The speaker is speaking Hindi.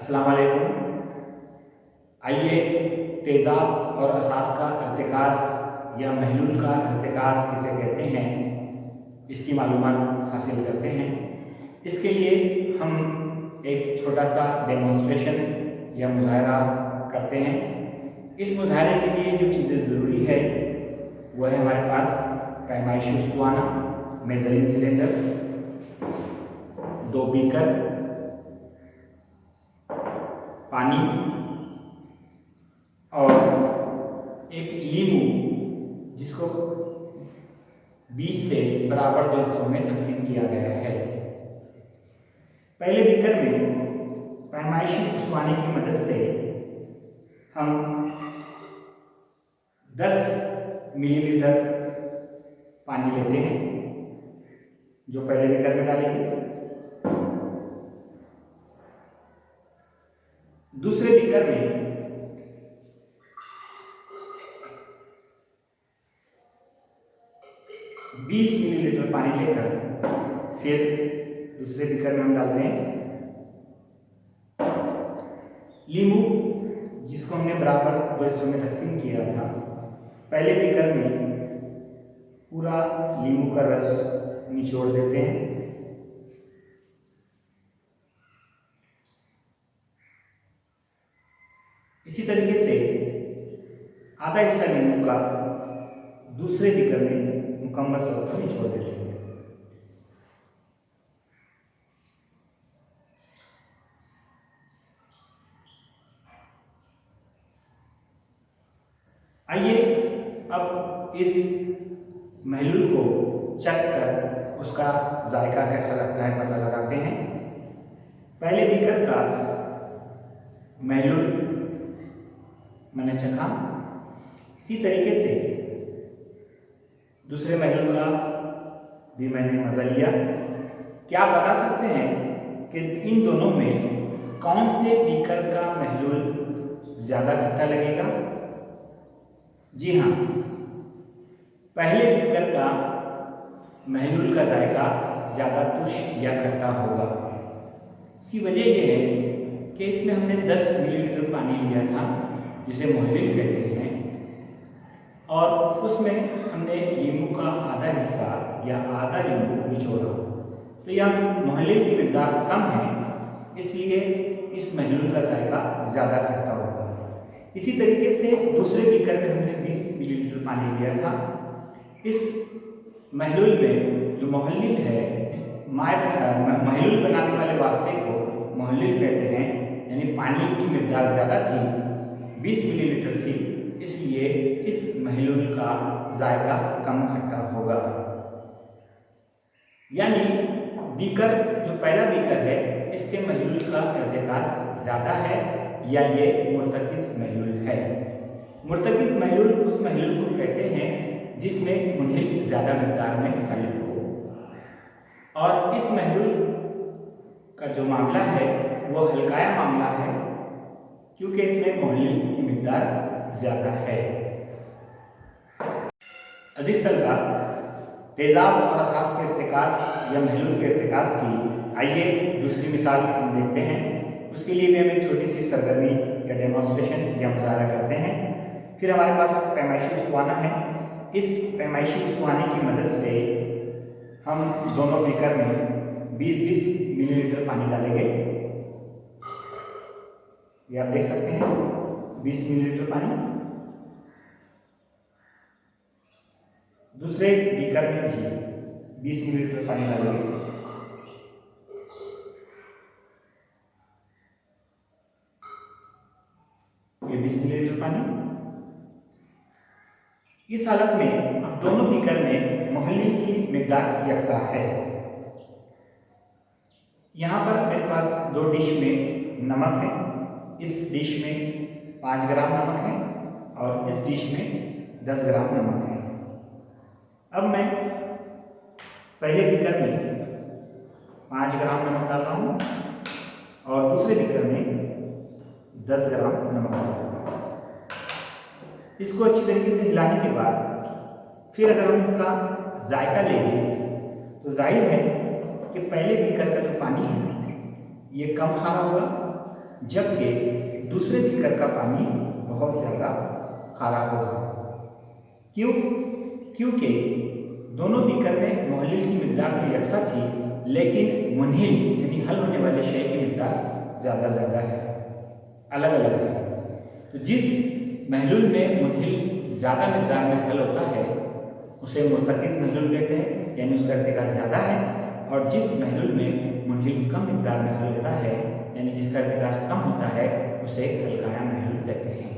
अस्सलाम वालेकुम। आइए तेज़ाब और असास का इर्तिकाज़ या महलूल का इर्तिकाज़ किसे कहते हैं इसकी मालूमात हासिल करते हैं। इसके लिए हम एक छोटा सा डेमोन्स्ट्रेशन या मुज़ाहरा करते हैं। इस मुज़ाहरे के लिए जो चीज़ें ज़रूरी है वह है हमारे पास पैमाइशी उस्तवाना, मेज़रिंग सिलेंडर, 2 बीकर, पानी और एक लीमू जिसको 20 से बराबर 2 हिस्सों में तकसीम किया गया है। पहले बीकर में पैमाइशी उस्तवाने की मदद से हम 10 मिलीलीटर पानी लेते हैं जो पहले बीकर में डालेंगे। दूसरे बीकर में 20 मिलीलीटर पानी लेकर फिर दूसरे बीकर में हम डालते हैं लीमू जिसको हमने बराबर 2 हिस्सों में तकसीम किया था। पहले बीकर में पूरा लीमू का रस निचोड़ देते हैं। इसी तरीके से आधा हिस्सा लीमू का दूसरे बीकर में मुकम्मल तौर पर निचोड़ देते हैं। आइए अब इस महलूल को चख कर उसका जायका कैसा लगता है पता लगाते हैं। पहले बीकर का महलूल मैंने चखा, इसी तरीके से दूसरे महलूल का भी मैंने मज़ा लिया। क्या आप बता सकते हैं कि इन दोनों में कौन से बीकर का महलूल ज़्यादा खट्टा लगेगा? जी हाँ, पहले बीकर का महलूल का जायका ज़्यादा तुर्श या खट्टा होगा। इसकी वजह यह है कि इसमें हमने 10 मिलीलीटर पानी लिया था जिसे मुहल्लिल कहते हैं और उसमें हमने लीमू का आधा हिस्सा या आधा लीमू निचोड़ा। तो यह मुहल्लिल की मिक़दार कम है, इसलिए इस महलूल का जायका ज़्यादा खट्टा होगा। इसी तरीके से दूसरे बीकर में हमने 20 मिलीलीटर पानी लिया था। इस महलूल में जो मुहल्लिल है, महलूल बनाने वाले वास्ते को मुहल्लिल कहते हैं, यानी पानी की मिक़दार ज़्यादा थी, 20 मिलीलीटर थी, इसलिए इस महलूल का जायका कम खट्टा होगा। यानी बीकर जो पहला बीकर है इसके महलूल का इर्तिकाज़ ज़्यादा है या ये मुर्तकिज़ महलूल है। मुर्तकिज़ महलूल उस महलूल को कहते हैं जिसमें मुनहिल ज़्यादा मिक़दार में हलिल हो। और इस महलूल का जो मामला है वो हल्काया मामला है क्योंकि इसमें मुहल्लिल की मिक़दार ज़्यादा है। अज़ीज़ तलबा, तेज़ाब और असास के इर्तिकाज़ या महलूल के इर्तिकाज़ की आइए दूसरी मिसाल हम देखते हैं। उसके लिए भी हम एक छोटी सी सरगर्मी या डेमोन्स्ट्रेशन या मुज़ाहरा करते हैं। फिर हमारे पास पैमाइशी उस्तवाना है। इस पैमाइशी उस्तवाने की मदद से हम दोनों बीकर में 20-20 मिलीलीटर पानी डालेंगे। ये आप देख सकते हैं 20 मिलीलीटर पानी। दूसरे बीकर में भी 20 मिलीलीटर पानी डालेंगे। ये 20 मिलीलीटर पानी। इस हालत में अब दोनों बीकर में मुहल्लिल की मिक़दार यकसा है। यहाँ पर मेरे पास 2 डिश में नमक है। इस डिश में 5 ग्राम नमक है और इस डिश में 10 ग्राम नमक है। अब मैं पहले बीकर में 5 ग्राम नमक डाल रहा हूँ और दूसरे बीकर में 10 ग्राम नमक डाल रहा हूँ। इसको अच्छी तरीके से हिलाने के बाद फिर अगर हम इसका जायका लेंगे तो जाहिर है कि पहले बीकर का जो पानी है ये कम खारा होगा जबकि दूसरे बीकर का पानी बहुत ज़्यादा खारा होगा। क्यों? क्योंकि दोनों बीकर में मोहलिल की मिकदार तो यकसा थी, लेकिन मुनहिल यानी हल होने वाले शय की मिकदार ज़्यादा है, अलग अलग है। तो जिस महलूल में मुनहिल ज़्यादा मिकदार में हल होता है उसे मुर्तकिज़ महलूल कहते हैं, यानी उसका इर्तिका ज़्यादा है। और जिस महलूल में मुनहिल कम मिकदार में हल होता है, यानी जिसका इर्तिका कम होता है, उसे हल्काया महलूल कहते हैं।